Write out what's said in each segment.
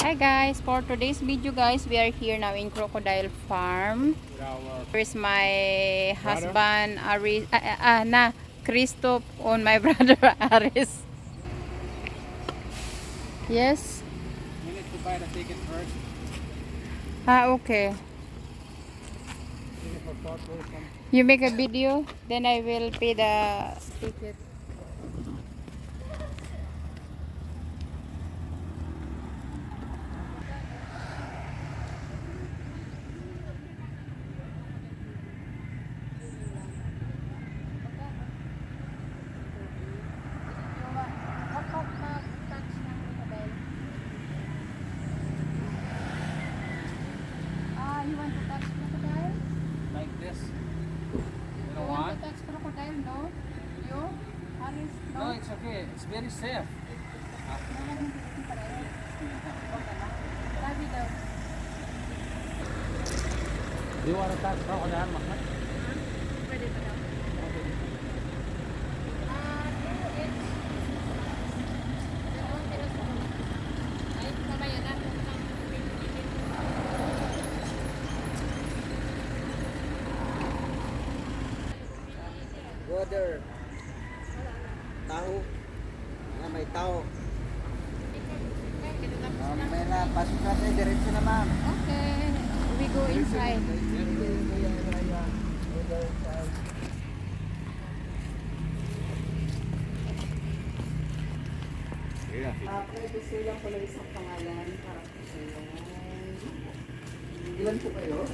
Hi guys, for today's video guys, we are here now in Crocodile Farm. Here's my husband Aris, Christoph on my brother Aris. Yes. We need to buy the ticket first. Okay. Ticket for Port Wilson. You make a video, then I will pay the ticket. You want to touch crocodile? Like this. You You don't want want? to touch crocodile? No? You? Aris? No? No, it's okay. It's very safe. Sabi daw. Do you want to touch crocodile, Mahmoud? Pwede pa daw. Ay, mamaya na. Water. Taho. May tao. May na. Pasok natin. Diretso na, ma'am. Okay, we go inside. Pwede silang pala isang pangalan para po sa iyo. Ilan po kayo?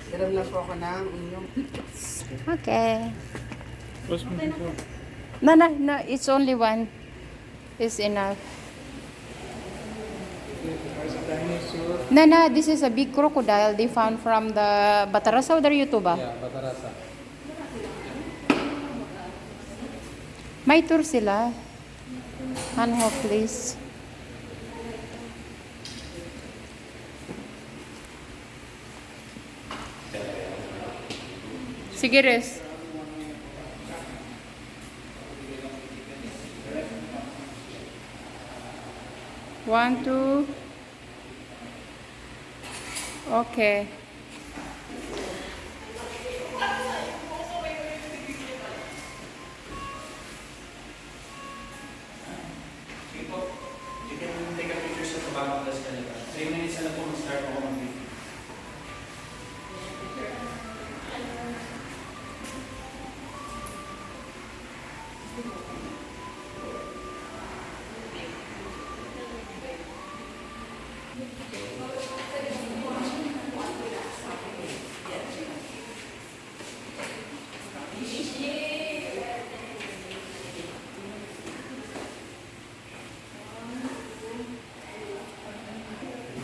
Ilan lang po ako ng inyong Okay. No, it's only one. It's enough. No, this is a big crocodile they found from the Batarasa or Yutuba. Yeah, Batarasa. May tour sila. Hanho, please. Sige, Res. One, two. Okay. You can take a picture sa tabang plus talaga. 3 minutes na lang po mag-start ako mag-video.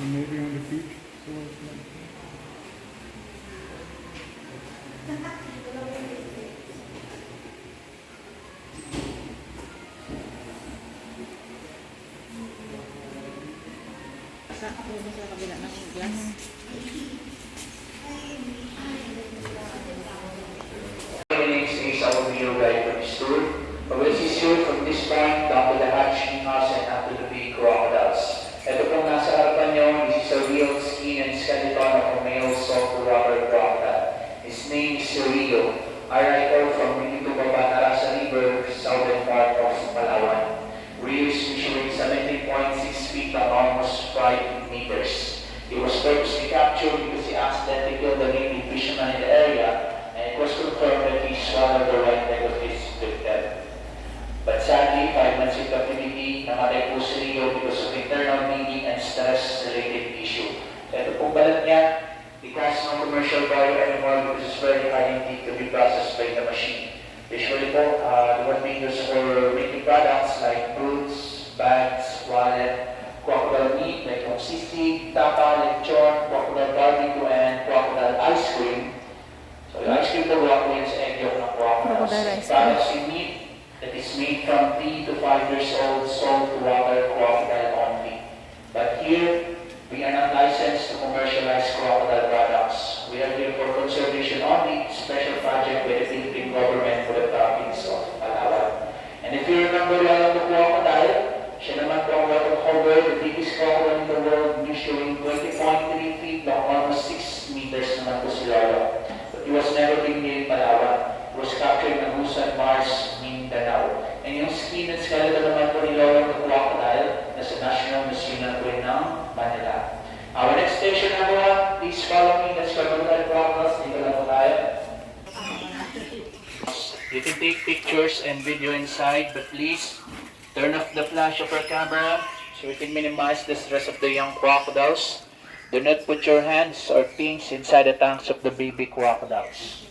Maybe on the beach. My name is Ace. I will be your guide for this tour. I will assist you from this point down to the hatching house and up to the big crocodiles. Ito pong nasa harapan nyo, this is a real skin and skeleton of a male saltwater crocodile. His name is Rio, a rifle from Rio Batarasa River, southern part of Palawan. Rio is measuring 17.6 feet and almost 5 meters. He was purposely captured because he accidentally killed a native fisherman in the area, and it was confirmed that he swallowed the right leg of his victim. But sadly, 5 months in captivity, namatay po si Rio because of internal bleeding and stress-related issue. Ito pong balat niya, it has no commercial value anymore because it's very high indeed to be processed by the machine. Usually po, the one being used for making products like fruits, bags, wallet, crocodile meat like yung sisig, tapa, lechon, crocodile barbecue, and crocodile ice cream. So yung ice cream po gawa po yun sa egg yolk ng crocodiles. Crocodile ice cream. Products you meat that is made from 3 to 5 years old saltwater crocodile only. But here, we are not licensed to commercialize crocodile products. We are here for conservation only, special project by the Philippine government for the province of Palawan. And if you remember, lalo po skin and skeletal naman po ni Laura the Crocodile na sa National Museum po ng Manila. Our next station number 1, please follow me. Let's go to the crocodiles. Dito lang po tayo. You can take pictures and video inside, but please turn off the flash of your camera so we can minimize the stress of the young crocodiles. Do not put your hands or things inside the tanks of the baby crocodiles.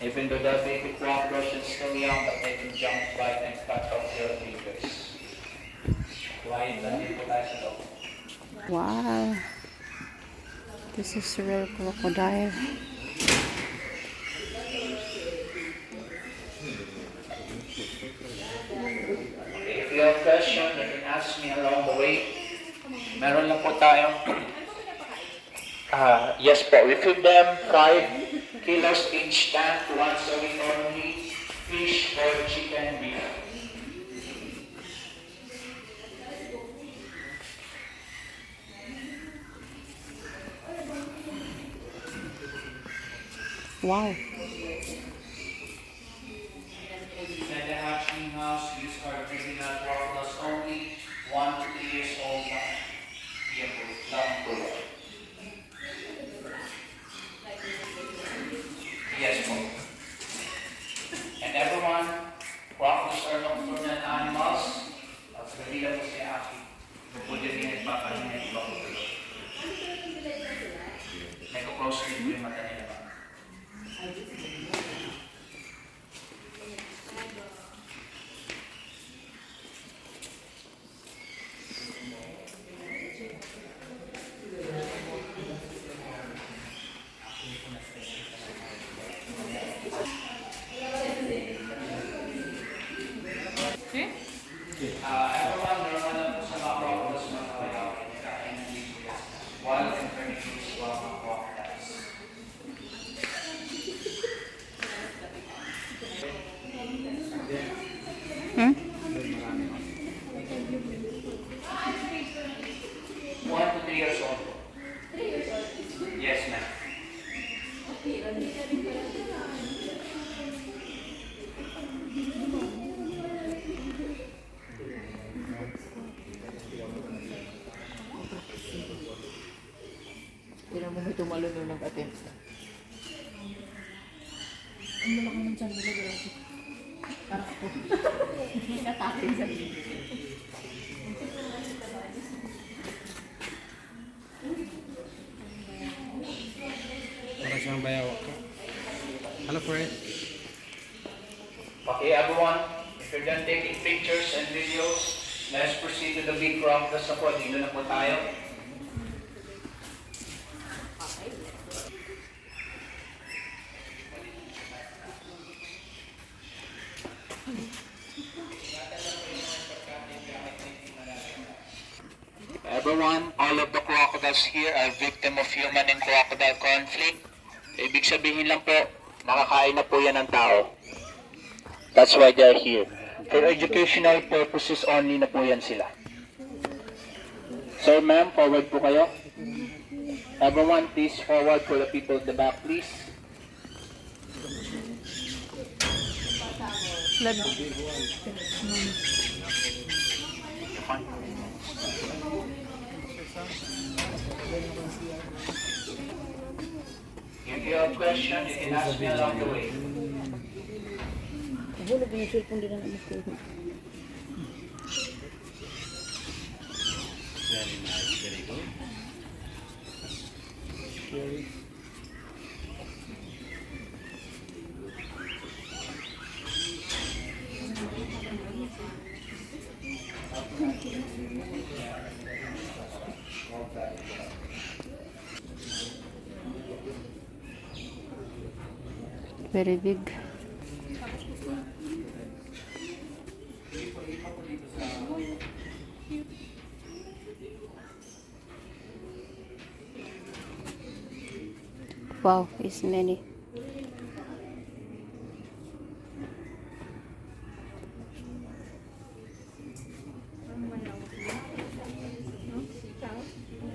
Even though the baby crocodiles are still young, but they can jump, bite, and cut off your fingers. Quiet lang din po tayo sa loob. Wow. This is a real crocodile. If you have questions, you can ask me along the way. Meron lang po tayong yes po, we feed them 5 kilos each tank once a week normally, fish or chicken beef. Wow. Inside the hatchling house, these are original crocodiles only, 1 to 3 years old na. Yan po, lang po. Yes po. And everyone, crocodiles are nocturnal animals. At sa gabi lang po si Aki. Pwede rin nagpapahinga yung crocodile. May kuklose din po yung mata nila. Everyone, normal lang po sa mga crocodiles na kawayaw. Kain ng liquids. Wild and carnivorous mga crocodiles. Hmm? 1 to 3 years old. Yes, ma'am. Hindi naman may tumalon nung nag-attempt. Ang lalaki ng tiyan nila, grabe. Parang ako. Natake sa video. Para siyang bayawak ka. Hello, Fred. Okay, everyone, if you're done taking pictures and videos, let's proceed to the big crocodiles na po. Dito na po tayo. Everyone, all of the crocodiles here are victim of human and crocodile conflict. Ibig sabihin lang po, nakakain na po yan ng tao. That's why they're here. For educational purposes only na po yan sila. Sir, ma'am, forward po kayo. Everyone, please forward for the people at the back, please. If you have questions, you can ask me along the way. Hulog yung cellphone din ang amas ko. Very nice, very good. Very big. Wow, it's many.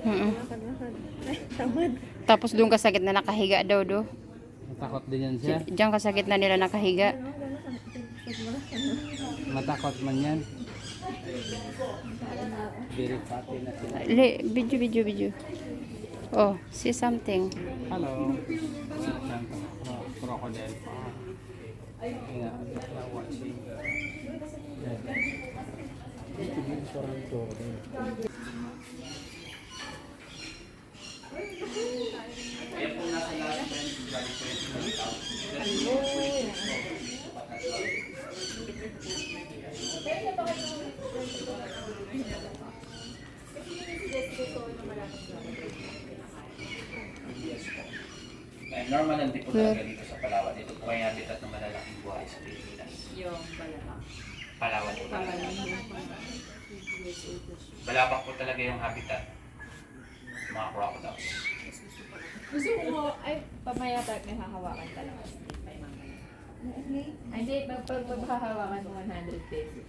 Mm-mm. Tapos doon ka sa gitna nakahiga daw do. Takot din yan siya. Diyan ka sa gitna nila nakahiga. Matakot man yan. Very fatty na sila. Video. Oh, see something. Hello. Crocodile farm. Yeah, we're watching the... Ayan po nasa last time, bali po normal lang din po talaga dito sa Palawan. Ito po ay habitat ng malalaking buhay sa Pilipinas. Yung balakang. Palawan po talaga. Balabak po talaga yung habitat ng mga crocodiles. Gusto mo, ay, pamaya tayo may hahawakan ka lang. Ay, hindi, pag hahawakan mo 100 pesos.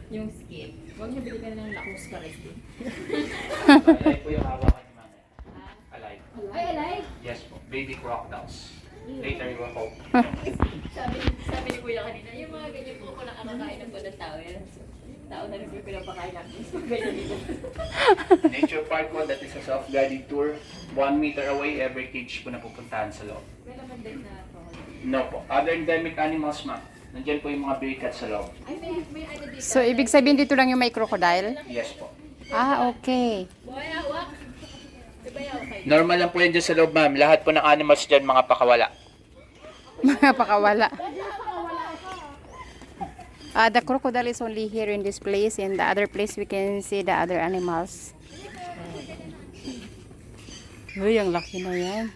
Yung skin. Huwag niyo bili ka ng lakus ka rin. Alive po yung hawakan ni Mama. Alive. Ay, alive! Yes po. Baby crocodiles. Later you will hope. Sabi ni Kuya kanina, yung mga ganyan po kung nakakakain ng ng tao yan. Tao na rin po yung pinapakain natin. So, ganyan dito. Nature Park po, that is a self-guided tour. 1 meter away, every cage po na pupuntahan sa loob. May naman din na crocodile. No po. Other endemic animals, ma'am. Nandiyan po yung mga big cats sa loob. Ay, may ano dito. So, ibig sabihin dito lang yung may crocodile? Yes po. Ah, okay. Boy, awak! Diba yaw kayo? Normal lang po yan dyan sa loob, ma'am. Lahat po ng animals dyan, mga pakawala. Mga pakawala. The crocodile is only here in this place. In the other place, we can see the other animals. Uy, ang laki na yan.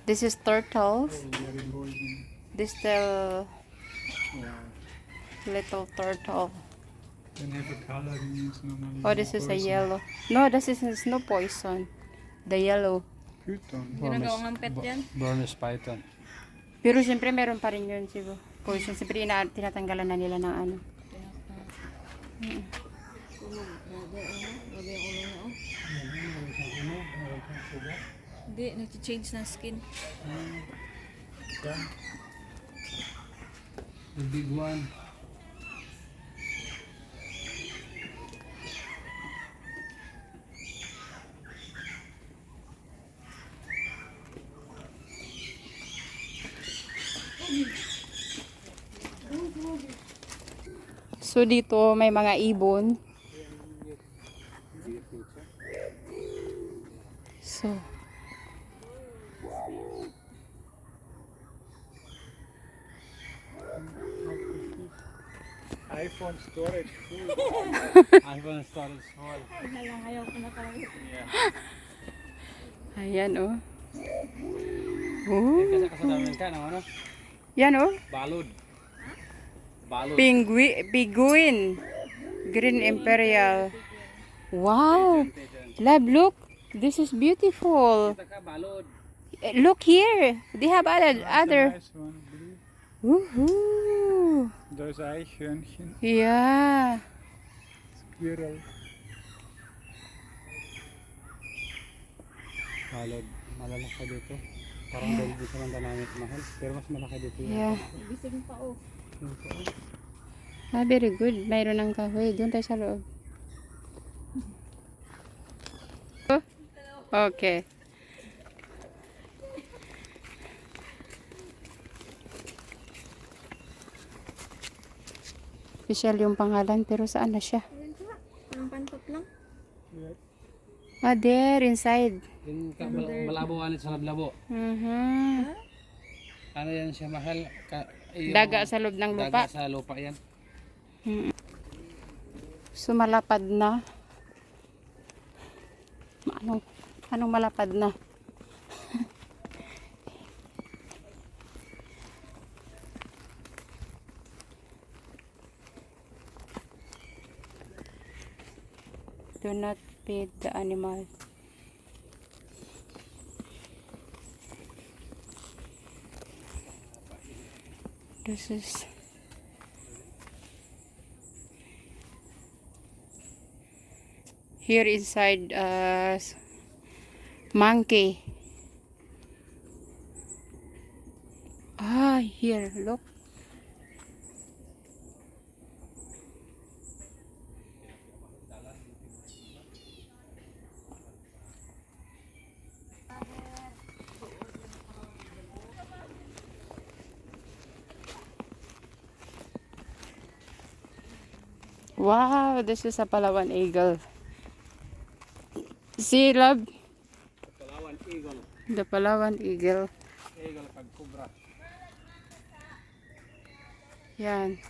This is turtles. This the little turtle. Oh, this is a yellow. No, this is no poison. The yellow. Ginagawang pet yan? Burmese python. Pero siyempre meron pa rin yun siguro. Poison. Siyempre tinatanggalan na nila ng ano. Hindi, nag-change ng skin. The big one. So dito may mga ibon. So iPhone storage full. iPhone storage full. Ayaw ko na talaga. ayan oh. Kasi kasalamin ka, ano? Yan oh. Balod. Balod. Biguin. Green Imperial. Wow. Love, look. This is beautiful. Balod. Look here. They have other. Nice one, blue. Woohoo. There's Eichhörnchen, Yeah. squirrel. Balod. Malalaki dito. Parang dito naman dynamic mahal. Pero mas malaki dito yun. Yeah. Ibisig pa oh. Ah, very good. Mayroon ng kahoy. Doon tayo sa loob. Okay. Official yung pangalan pero saan na siya? Ang pantot lang. Ah, there, inside. Yung malabo sa lablabo. Ano yan siya mahal? Daga sa loob ng lupa. Daga sa lupa yan. So, malapad na. Anong malapad na? Do not feed the animal. This is here inside monkey. Ay, here, look. Wow, this is a Palawan eagle. See, love? Palawan Eagle. The Palawan eagle. Eagle kag Cobra. Yan.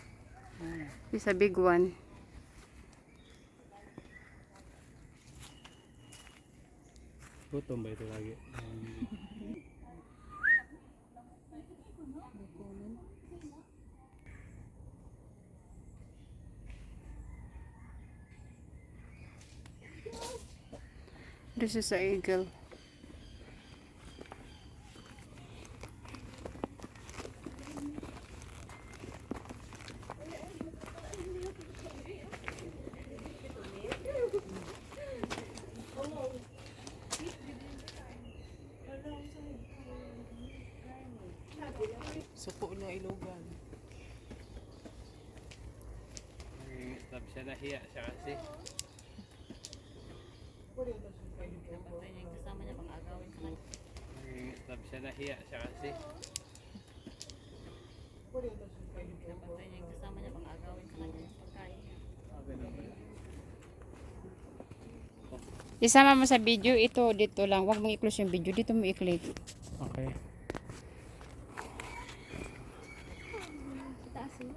It's a big one. Gutom ba ito lagi? This is a eagle. Suko na ilogan. Sabi siya nahiya siya kasi. Napatay niya yung kasama niya, baka agawin sa kanya. Sabi siya nahiya siya kasi. Napatay niya yung kasama niya, baka agawin sa kanya yung pagkain niya. Isama mo sa video, ito dito lang. Huwag mong i-close yung video, dito mo i-click. Okay. Taas mo.